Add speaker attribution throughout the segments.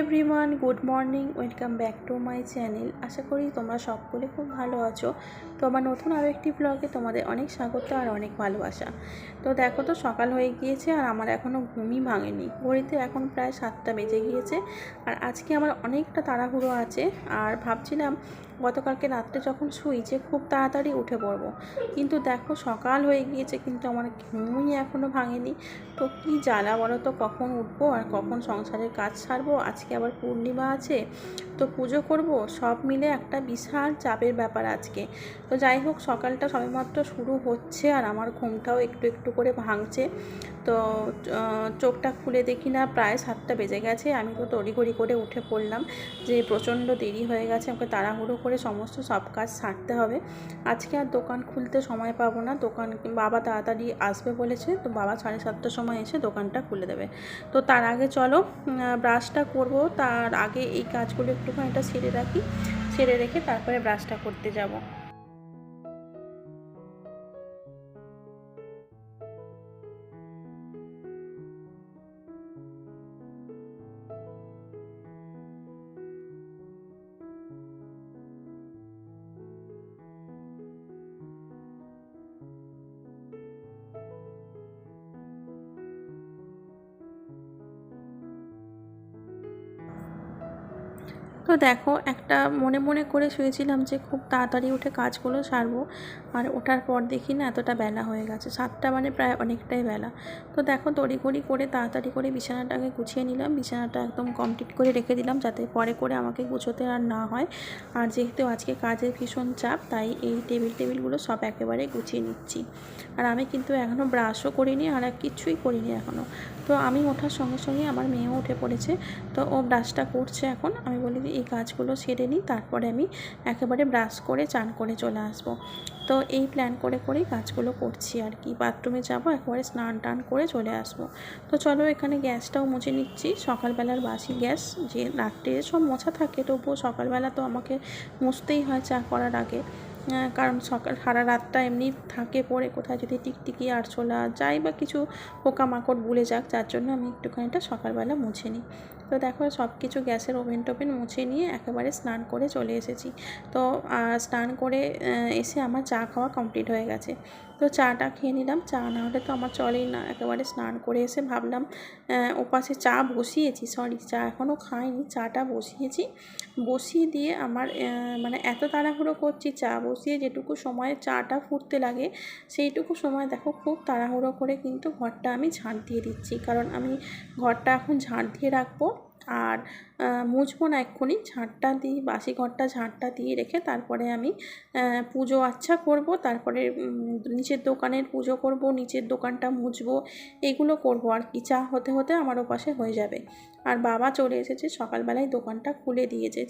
Speaker 1: Everyone, good morning. Welcome back to my channel. আশা করি তোমরা সকলে খুব ভালো আছো। তো আমার নতুন আরও একটি ব্লগে তোমাদের অনেক স্বাগত আর অনেক ভালোবাসা। তো দেখো, তো সকাল হয়ে গিয়েছে আর আমার এখনও ঘুমই ভাঙেনি। ঘড়িতে এখন প্রায় 7টা বেজে গিয়েছে। আর আজকে আমার অনেকটা তাড়াহুড়ো আছে। আর ভাবছিলাম গতকালকে রাত্রে যখন শুই যে খুব তাড়াতাড়ি উঠে পড়বো, কিন্তু দেখো সকাল হয়ে গিয়েছে কিন্তু আমার ঘুমই এখনও ভাঙেনি। তো কী জ্বালা বলো তো, কখন উঠবো আর কখন সংসারের কাজ সারবো। আজকে আবার পূর্ণিমা আছে, তো পুজো করব, সব মিলে একটা বিশাল চাপের ব্যাপার আজকে। তো যাই হোক, সকালটা সবেমাত্র শুরু হচ্ছে আর আমার ঘুমটাও একটু একটু করে ভাঙছে। তো চোখটা খুলে দেখি না প্রায় 7টা বেজে গেছে। আমি তো তড়িঘড়ি করে উঠে পড়লাম যে প্রচণ্ড দেরি হয়ে গেছে, আমাকে তাড়াহুড়ো করে সমস্ত সব কাজ সারতে হবে। আজকে আর দোকান খুলতে সময় পাবো না। বাবা তাড়াতাড়ি আসবে বলেছে, তো বাবা 7:30টার সময় এসে দোকানটা খুলে দেবে। তো তার আগে চলো ব্রাশটা করব। তার আগে এই কাজগুলো একটুখানি সেরে রাখি, সেরে রেখে তারপরে ব্রাশটা করতে যাব। তো দেখো, একটা মনে মনে করে শুয়েছিলাম যে খুব তাড়াতাড়ি উঠে কাজগুলো সারবো, আর ওঠার পর দেখি না এতটা বেলা হয়ে গেছে। 7টা মানে প্রায় অনেকটাই বেলা। তো দেখো, তড়িঘড়ি করে তাড়াতাড়ি করে বিছানাটাকে গুছিয়ে নিলাম। বিছানাটা একদম কমপ্লিট করে রেখে দিলাম যাতে পরে করে আমাকে গুছোতে আর না হয়। আর যেহেতু আজকে কাজের ভীষণ চাপ, তাই এই টেবিলগুলো সব একেবারে গুছিয়ে নিচ্ছি। আর আমি কিন্তু এখনও ব্রাশও করিনি আর কিছুই করিনি এখনও। তো আমি ওঠার সঙ্গে সঙ্গে আমার মেয়েও উঠে পড়েছে। তো ও ব্রাশটা করছে এখন। আমি বলি এই কাজগুলো সেরে নিই, তারপরে আমি একেবারে ব্রাশ করে চান করে চলে আসবো। তো এই প্ল্যান করে করেই কাজগুলো করছি আর কি। বাথরুমে যাবো, একেবারে স্নান টান করে চলে আসবো। তো চলো, এখানে গ্যাসটাও মুছে নিচ্ছি। সকালবেলার বাসি গ্যাস, যে রাত্রে সব মোছা থাকে তবুও সকালবেলা তো আমাকে মুছতেই হয় চা করার আগে। কারণ সারা রাতটা এমনি থাকে পড়ে, কোথায় যদি টিকটিকি আরশোলা যাই বা কিছু পোকামাকড় গুলে যাক, যার জন্য আমি একটুখানিটা সকালবেলা মুছে নিই। তো দেখো, সব কিছু গ্যাসের ওভেন টোভেন মুছে নিয়ে একেবারে স্নান করে চলে এসেছি। তো স্নান করে এসে আমার চা খাওয়া কমপ্লিট হয়ে গেছে। তো চাটা খেয়ে নিলাম। চা না হলে তো আমার চলেই না। একেবারে স্নান করে এসে ভাবলাম ওপাশে চা বসিয়েছি, চা এখনও খাইনি, চাটা বসিয়ে দিয়ে আমার মানে এত তাড়াহুড়ো করছি, চা বসিয়ে যেটুকু সময় চাটা ফুটতে লাগে সেইটুকু সময় দেখো খুব তাড়াহুড়ো করে কিন্তু ঘরটা আমি ঝাঁট দিয়ে দিচ্ছি। কারণ আমি ঘরটা এখন ঝাঁট দিয়ে রাখবো আর মুছবো না এক্ষুনি। ঝাঁটটা দিই, বাসি ঘরটা ঝাঁটটা দিয়ে রেখে তারপরে আমি পুজো আচ্ছা করব। তারপরে নিচের দোকানের পুজো করব, নিচের দোকানটা মুছবো, এগুলো করব আর কি। চা হতে হতে আমার ওপাশে হয়ে যাবে। আর বাবা চলে এসেছে, সকালবেলায় দোকানটা খুলে দিয়েছে।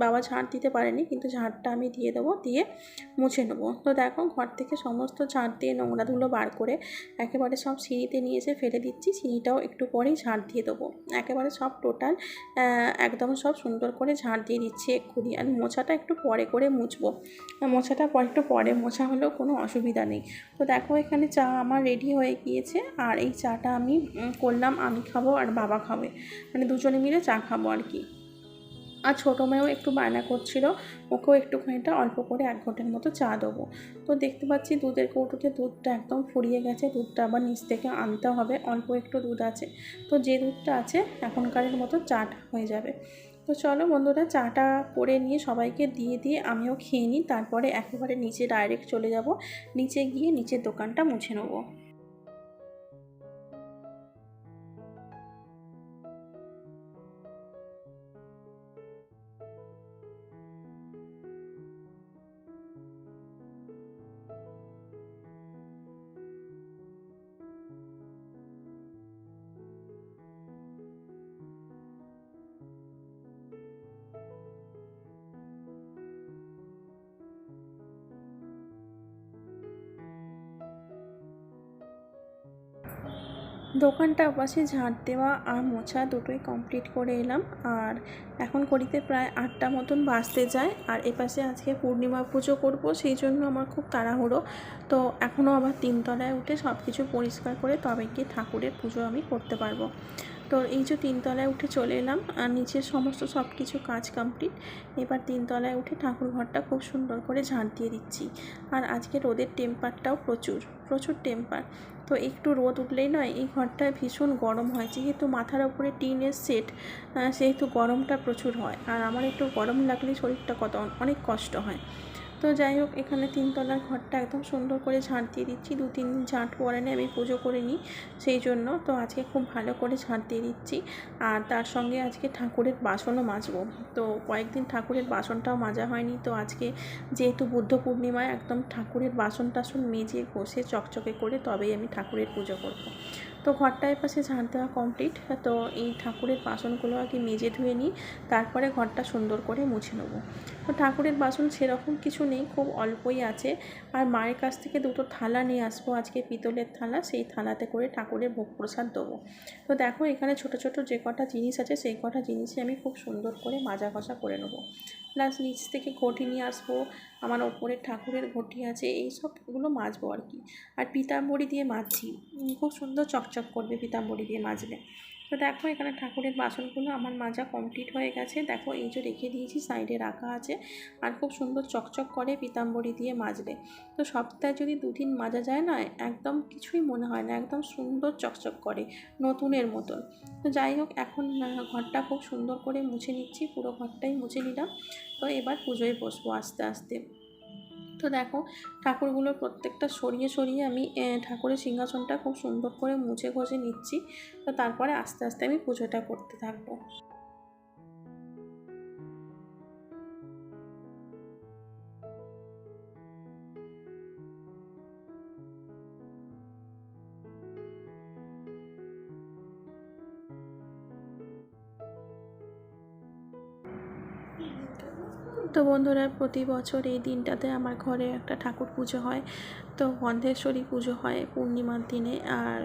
Speaker 1: বাবা ঝাঁট দিতে পারেনি, কিন্তু ঝাঁটটা আমি দিয়ে দেবো, দিয়ে মুছে নেবো। তো দেখো, ঘর থেকে সমস্ত ঝাঁট দিয়ে নোংরা ধুলো বার করে একেবারে সব সিঁড়িতে নিয়ে এসে ফেলে দিচ্ছি। সিঁড়িটাও একটু পরেই ঝাঁট দিয়ে দেবো। একেবারে সব টোটাল একদম সব সুন্দর করে ঝাঁট দিয়ে দিচ্ছি এক্ষুনি। আর মোছাটা একটু পরে করে মুছবো। মোছাটা একটু পরে মোছা হলেও কোনো অসুবিধা নেই। তো দেখো, এখানে চা আমার রেডি হয়ে গিয়েছে। আর এই চাটা আমি করলাম, আমি খাবো আর বাবা খাবে, মানে দুজনে মিলে চা খাবো আর কি। আর ছোটো মেয়েও একটু বায়না করছিল, ওকেও একটুখানিটা অল্প করে 1 ঘটের মতো চা দেবো। তো দেখতে পাচ্ছি দুধের কৌটোতে দুধটা একদম ফুরিয়ে গেছে। দুধটা আবার নিচ থেকে আনতে হবে, অল্প একটু দুধ আছে। তো যে দুধটা আছে এখনকারের মতো চাটা হয়ে যাবে। তো চলো বন্ধুরা, চাটা করে নিয়ে সবাইকে দিয়ে আমিও খেয়ে নিই। তারপরে একেবারে নিচে ডাইরেক্ট চলে যাব। নিচে গিয়ে নিচের দোকানটা মুছে নেবো। দোকানটা পাশে ঝাঁট দেওয়া আর মোছা দুটোই কমপ্লিট করে এলাম। আর এখন ঘড়িতে প্রায় 8টা মতন বাজতে যায়। আর এপাশে আজকে পূর্ণিমা পুজো করব, সেই জন্য আমার খুব তাড়াহুড়ো। তো এখনও আবার 3 তলায় উঠে সব কিছু পরিষ্কার করে তবে গিয়ে ঠাকুরের পুজো আমি করতে পারবো। তো এই যে 3 তলায় উঠে চলে এলাম, আর নিচের সমস্ত সব কিছু কাজ কমপ্লিট। এবার 3 তলায় উঠে ঠাকুর ঘরটা খুব সুন্দর করে ঝাঁট দিয়ে দিচ্ছি। আর আজকে রোদের টেম্পারটাও প্রচুর প্রচুর টেম্পার। তো একটু রোদ উঠলেই নয়, এই ঘরটায় ভীষণ গরম হয়, যেহেতু মাথার ওপরে টিনের সেট, সেহেতু গরমটা প্রচুর হয়। আর আমার একটু গরম লাগলে শরীরটা অনেক কষ্ট হয়। তো যাই হোক, এখানে 3 তলার ঘরটা একদম সুন্দর করে ঝাঁট দিয়ে দিচ্ছি। 2-3 দিন ঝাঁট পরে আমি পুজো করে নিই, সেই জন্য তো আজকে খুব ভালো করে ঝাঁট দিয়ে দিচ্ছি। আর তার সঙ্গে আজকে ঠাকুরের বাসনও মাজবো। তো কয়েকদিন ঠাকুরের বাসনটাও মাজা হয়নি, তো আজকে যেহেতু বুদ্ধ পূর্ণিমায় একদম ঠাকুরের বাসন টাসন মেজে ঘষে চকচকে করে তবেই আমি ঠাকুরের পুজো করব। তো ঘরটার পাশে ঝাঁট দেওয়া কমপ্লিট। তো এই ঠাকুরের বাসনগুলো আগে মেজে ধুয়ে নিই, তারপরে ঘরটা সুন্দর করে মুছে নেব। তো ঠাকুরের বাসন সেরকম কিছু নেই, খুব অল্পই আছে। আর মায়ের কাছ থেকে 2টো থালা নিয়ে আসবো আজকে, পিতলের থালা, সেই থালাতে করে ঠাকুরের ভোগ প্রসাদ দেবো। তো দেখো, এখানে ছোট ছোট যে কটা জিনিস আছে সেই কটা জিনিসই আমি খুব সুন্দর করে মাজা ঘষা করে নেবো। প্লাস নিচ থেকে ঘটি নিয়ে আসবো, আমার ওপরে ঠাকুরের ঘটি আছে, এই সবগুলো মাজবো আর কি। আর পিতাম্বরী দিয়ে মাজছি, খুব সুন্দর চকচক করবে পিতাম্বরী দিয়ে মাজলে। তো দেখো, এখানে ঠাকুরের বাসনগুলো আমার মাজা কমপ্লিট হয়ে গেছে। দেখো, এই যে রেখে দিয়েছি, সাইডে রাখা আছে। আর খুব সুন্দর চকচক করে পিতাম্বরী দিয়ে মাজলে। তো সপ্তাহে যদি 2 দিন মাজা যায় না, একদম কিছুই মনে হয় না, একদম সুন্দর চকচক করে, নতুনের মতন। তো যাই হোক, এখন ঘরটা খুব সুন্দর করে মুছে নিচ্ছি, পুরো ঘরটাই মুছে নিলাম। তো এবার পুজোয় বসবো আস্তে আস্তে। তো দেখো, ঠাকুরগুলো প্রত্যেকটা সরিয়ে সরিয়ে আমি ঠাকুরের সিংহাসনটা খুব সুন্দর করে মুছে ঘষে নিচ্ছি। তো তারপরে আস্তে আস্তে আমি পুজোটা করতে থাকবো। তো বন্ধুরা, প্রতি বছর এই দিনটাতে আমার ঘরে একটা ঠাকুর পুজো হয়। তো গন্ধেশ্বরী পুজো হয় পূর্ণিমার দিনে, আর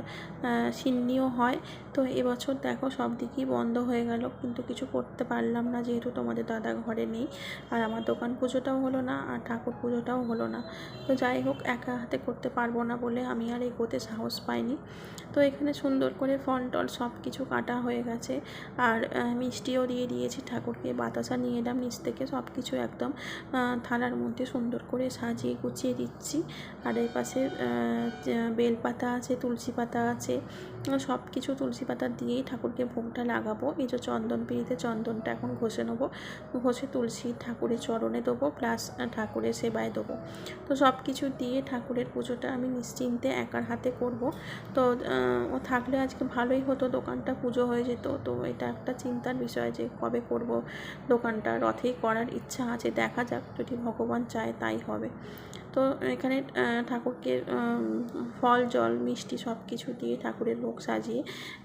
Speaker 1: সিন্নিও হয়। তো এবছর দেখো, সব দিকই বন্ধ হয়ে গেল, কিন্তু কিছু করতে পারলাম না, যেহেতু তোমাদের দাদা ঘরে নেই। আর আমার দোকান পুজোটাও হলো না, আর ঠাকুর পুজোটাও হলো না। তো যাই হোক, একা হাতে করতে পারবো না বলে আমি আর এগোতে সাহস পাইনি। তো এখানে সুন্দর করে ফল টল সব কিছু কাটা হয়ে গেছে। আর মিষ্টিও দিয়ে দিয়েছি ঠাকুরকে, বাতাসা নিয়ে এলাম নিচ থেকে, সব কিছু একদম থালার মধ্যে সুন্দর করে সাজিয়ে গুছিয়ে দিচ্ছি। আর এই পাশে বেলপাতা আছে, তুলসী পাতা আছে, সব কিছু তুলসী পাতা দিয়েই ঠাকুরকে ভোগটা লাগাবো। এই যে চন্দন পিঁড়িতে চন্দনটা এখন ঘষে নেবো, ঘষে তুলসী ঠাকুরের চরণে দেবো, প্লাস ঠাকুরের সেবায় দেবো। তো সব কিছু দিয়ে ঠাকুরের পুজোটা আমি নিশ্চিন্তে একার হাতে করব। তো ও থাকলে আজকে ভালোই হতো, দোকানটা পুজো হয়ে যেত। তো এটা একটা চিন্তার বিষয় যে কবে করব দোকানটা। রথেই করার ইচ্ছা আছে, দেখা যাক, যদি ভগবান চায় তাই হবে। তো এখানে ঠাকুরকে ফল জল মিষ্টি সব কিছু দিয়ে ঠাকুরের ভোগ সাজিয়ে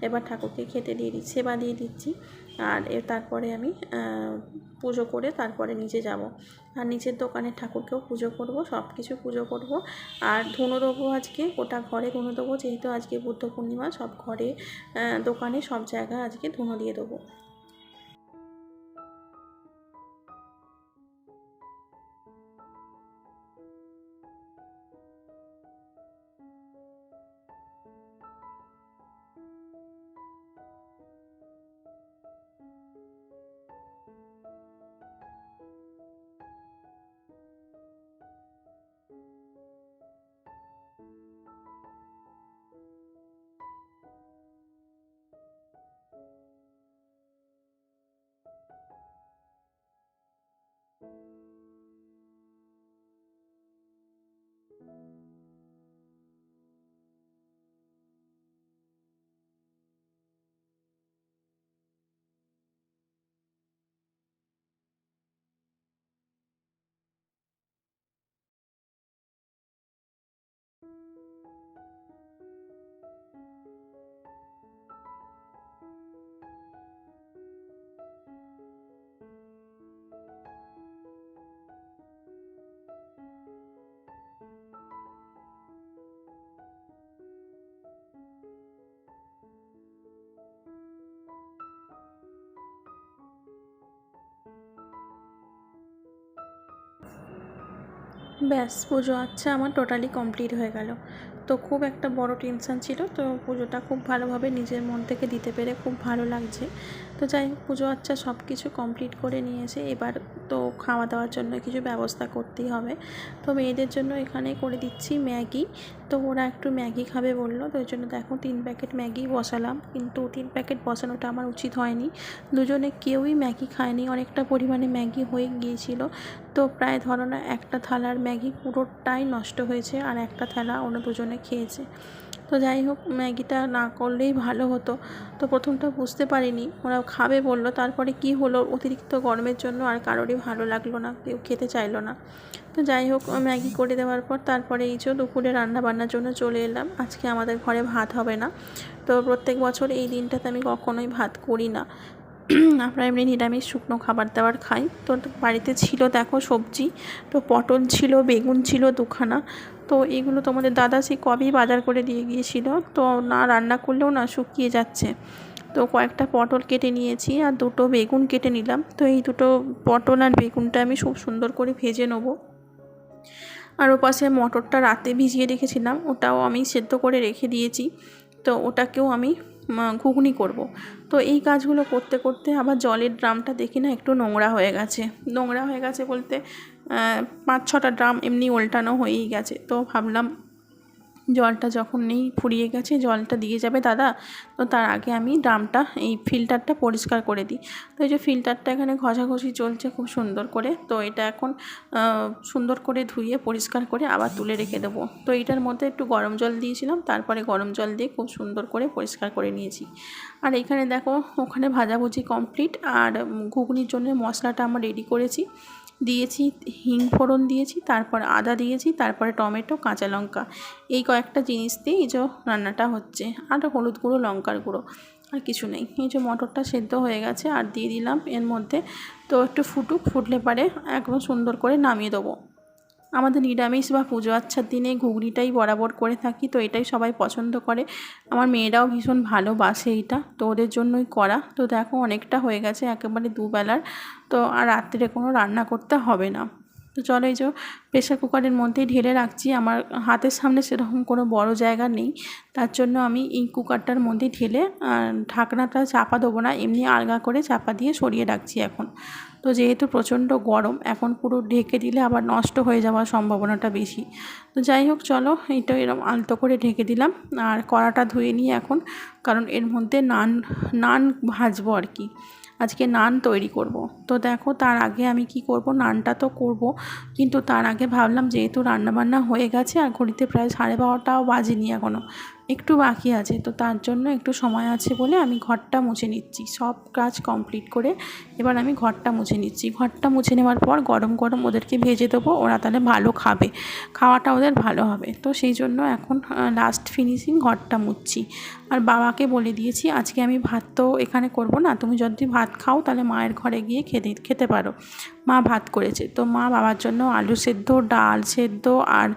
Speaker 1: এবার ঠাকুরকে খেতে দিয়ে দিচ্ছি, সেবা দিয়ে দিচ্ছি। আর তারপরে আমি পুজো করে তারপরে নিচে যাব। আর নিচের দোকানের ঠাকুরকেও পুজো করব, সব কিছু পুজো করব। আর ধুনো দেবো, আজকে গোটা ঘরে ধুনো দেবো, যেহেতু আজকে বুদ্ধ পূর্ণিমা, সব ঘরে দোকানে সব জায়গায় আজকে ধুনো দিয়ে দেবো। ব্যাস, পুজো আচ্ছা আমার টোটালি কমপ্লিট হয়ে গেল। তো খুব একটা বড় টেনশান ছিল। তো পুজোটা খুব ভালোভাবে নিজের মন থেকে দিতে পেরে খুব ভালো লাগছে। তো যাই হোক, পুজো আচ্ছা সব কিছু কমপ্লিট করে নিয়েছে। এবার তো খাওয়া দাওয়ার জন্য কিছু ব্যবস্থা করতেই হবে। তো মেয়েদের জন্য এখানে করে দিচ্ছি ম্যাগি। তো ওরা একটু ম্যাগি খাবে বললো, তো ওই জন্য দেখো 3 প্যাকেট ম্যাগি বসালাম। কিন্তু 3 প্যাকেট বসানোটা আমার উচিত হয়নি, দুজনে কেউই ম্যাগি খায়নি, অনেকটা পরিমাণে ম্যাগি হয়ে গিয়েছিল। তো প্রায় ধরো না একটা থালার ম্যাগি পুরোটাই নষ্ট হয়েছে, আর একটা থালা ওরা দুজনে খেয়েছে। তো যাই হোক, ম্যাগিটা না করলেই ভালো হতো। তো প্রথমটা বুঝতে পারিনি, ওরা খাবে বললো, তারপরে কি হলো, অতিরিক্ত গরমের জন্য আর কারোরই ভালো লাগলো না, কেউ খেতে চাইলো না। তো যাই হোক, ম্যাগি করে দেওয়ার পর তারপরে এই যে দুপুরে রান্না বান্নার জন্য চলে এলাম। আজকে আমাদের ঘরে ভাত হবে না। তো প্রত্যেক বছর এই দিনটাতে আমি কখনোই ভাত করি না, আমরা এমনি নিরামিষ শুকনো খাবার দাবার খাই। তো বাড়িতে ছিল দেখো সবজি, তো পটল ছিল, বেগুন ছিল 2খানা। তো এগুলো তোমাদের দাদা সেই কবেই বাজার করে দিয়ে গিয়েছিল, তো না রান্না করলেও না শুকিয়ে যাচ্ছে। তো কয়েকটা পটল কেটে নিয়েছি আর 2টো বেগুন কেটে নিলাম। তো এই 2টো পটল আর বেগুনটা আমি খুব সুন্দর করে ভেজে নেবো। আর ওপাশে মটরটা রাতে ভিজিয়ে রেখেছিলাম, ওটাও আমি সেদ্ধ করে রেখে দিয়েছি। তো ওটাকেও আমি ঘুগনি করব। তো এই কাজগুলো করতে করতে আবার জলের ড্রামটা দেখি না একটু নোংরা হয়ে গেছে। নোংরা হয়ে গেছে বলতে 5-6টা ড্রাম এমনি উল্টানো হয়েই গেছে। তো ভাবলাম জলটা যখন নেই, ফুরিয়ে গেছে, জলটা দিয়ে যাবে দাদা, তো তার আগে আমি ড্রামটা এই ফিল্টারটা পরিষ্কার করে দিই। তো এই যে ফিল্টারটা এখানে ঘষাঘষি চলছে খুব সুন্দর করে। তো এটা এখন সুন্দর করে ধুয়ে পরিষ্কার করে আবার তুলে রেখে দেবো। তো এটার মধ্যে একটু গরম জল দিয়েছিলাম, তারপরে গরম জল দিয়ে খুব সুন্দর করে পরিষ্কার করে নিয়েছি। আর এখানে দেখো ওখানে ভাজাভুজি কমপ্লিট, আর ঘুগনির জন্য মশলাটা আমরা রেডি করেছি। দিয়েছি হিং ফোড়ন দিয়েছি, তারপর আদা দিয়েছি, তারপরে টমেটো, কাঁচা লঙ্কা, এই কয়েকটা জিনিস দিয়ে এই যে রান্নাটা হচ্ছে। আর হলুদ গুঁড়ো, লঙ্কার গুঁড়ো, আর কিছু নেই। এই যে মটরটা সেদ্ধ হয়ে গেছে আর দিয়ে দিলাম এর মধ্যে। তো একটু ফুটুক, ফুটলে পারে একদম সুন্দর করে নামিয়ে দেবো। আমাদের নিরামিষ বা পুজো আচ্ছার দিনে ঘুগনিটাই বরাবর করে থাকি, তো এটাই সবাই পছন্দ করে। আমার মেয়েরাও ভীষণ ভালোবাসে এইটা, তো ওদের জন্যই করা। তো দেখো অনেকটা হয়ে গেছে, একেবারে দুবেলার। তো আর রাত্রে কোনো রান্না করতে হবে না। তো চলো এই যে প্রেশার কুকারের মধ্যেই ঢেলে রাখছি। আমার হাতের সামনে সেরকম কোনো বড় জায়গা নেই, তার জন্য আমি এই কুকারটার মধ্যে ঢেলে ঢাকনাটা চাপা দেবো না, এমনি আলগা করে চাপা দিয়ে সরিয়ে রাখছি এখন। তো যেহেতু প্রচণ্ড গরম, এখন পুরো ঢেকে দিলে আবার নষ্ট হয়ে যাওয়ার সম্ভাবনাটা বেশি। তো যাই হোক, চলো এইটা এরকম আলতো করে ঢেকে দিলাম। আর কড়াটা ধুয়ে নিই এখন, কারণ এর মধ্যে নান ভাজবো আর কি। আজকে নান তৈরি করব। তো দেখো তার আগে আমি কি করব, নানটা তো করব, কিন্তু তার আগে ভাবলাম যেহেতু রান্নাবান্না হয়ে গেছে আর ঘড়িতে প্রায় 12:30টাও বাজেনি এখনও, একটু বাকি আছে। তো তার জন্য একটু সময় আছে বলে আমি ঘরটা মুছে নিচ্ছি। সব কাজ কমপ্লিট করে এবার আমি ঘরটা মুছে নিচ্ছি। ঘরটা মুছে নেওয়ার পর গরম গরম ওদেরকে ভেজে দেবো, ওরা তাহলে ভালো খাবে, খাওয়াটা ওদের ভালো হবে। তো সেই জন্য এখন লাস্ট ফিনিশিং ঘরটা মুছছি। আর বাবাকে বলে দিয়েছি আজকে আমি ভাত তো এখানে করব না, তুমি যদি ভাত খাও তাহলে মায়ের ঘরে গিয়ে খেতে পারো, মা ভাত করেছে। তো মা বাবার জন্য আলু সেদ্ধ, ডাল সেদ্ধ আর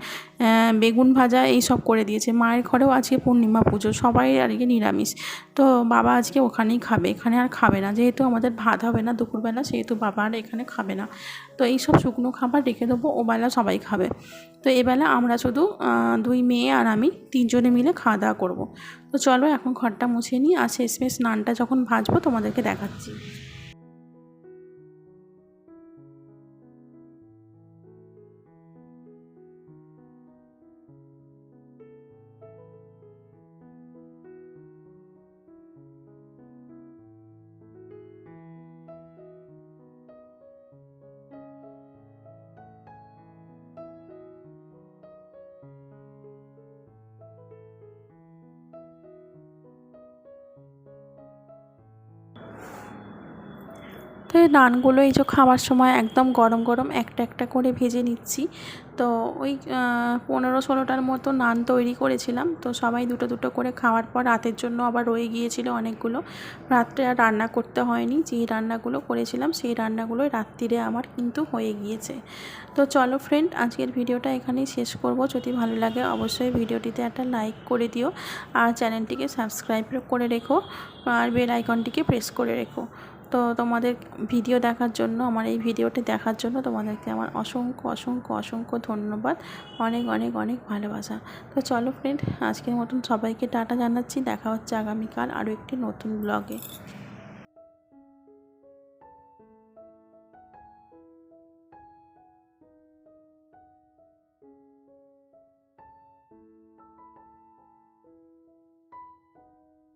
Speaker 1: বেগুন ভাজা এই সব করে দিয়েছে। মায়ের ঘরেও আজকে পূর্ণিমা পুজো, সবাই আর কি নিরামিষ। তো বাবা আজকে ওখানেই খাবে, এখানে আর খাবে না, যেহেতু আমাদের ভাত হবে না দুপুরবেলা, সেহেতু বাবা আর এখানে খাবে না। তো এই সব শুকনো খাবার রেখে দেবো, ওবেলা সবাই খাবে। তো এবেলা আমরা শুধু 2 মেয়ে আর আমি 3 জনে মিলে খাওয়া দাওয়া করবো। তো চলো এখন ঘরটা মুছে নিই, আর শেষমেশ স্নানটা যখন ভাজবো তোমাদেরকে দেখাচ্ছি। তো এই নানগুলো এই যে খাওয়ার সময় একদম গরম গরম একটা একটা করে ভেজে নিচ্ছি। তো ওই 15-16টার মতো নান তৈরি করেছিলাম। তো সবাই দুটো দুটো করে খাওয়ার পর রাতের জন্য আবার রয়ে গিয়েছিল অনেকগুলো, রাত্রে আর রান্না করতে হয়নি। যেই রান্নাগুলো করেছিলাম সেই রান্নাগুলোই রাত্রিরে আমার কিন্তু হয়ে গিয়েছে। তো চলো ফ্রেন্ড, আজকের ভিডিওটা এখানেই শেষ করব। যদি ভালো লাগে অবশ্যই ভিডিওটিতে একটা লাইক করে দিও, আর চ্যানেলটিকে সাবস্ক্রাইব করে রেখো, আর বেল আইকনটিকে প্রেস করে রেখো। তো তোমাদের ভিডিও দেখার জন্য, আমার এই ভিডিওটি দেখার জন্য তোমাদেরকে আমার অসংখ্য অসংখ্য অসংখ্য ধন্যবাদ, অনেক অনেক অনেক ভালোবাসা। তো চলো ফ্রেন্ড, আজকের মতন সবাইকে টাটা জানাচ্ছি। দেখা হচ্ছে আগামীকাল আরও একটি নতুন ব্লগে।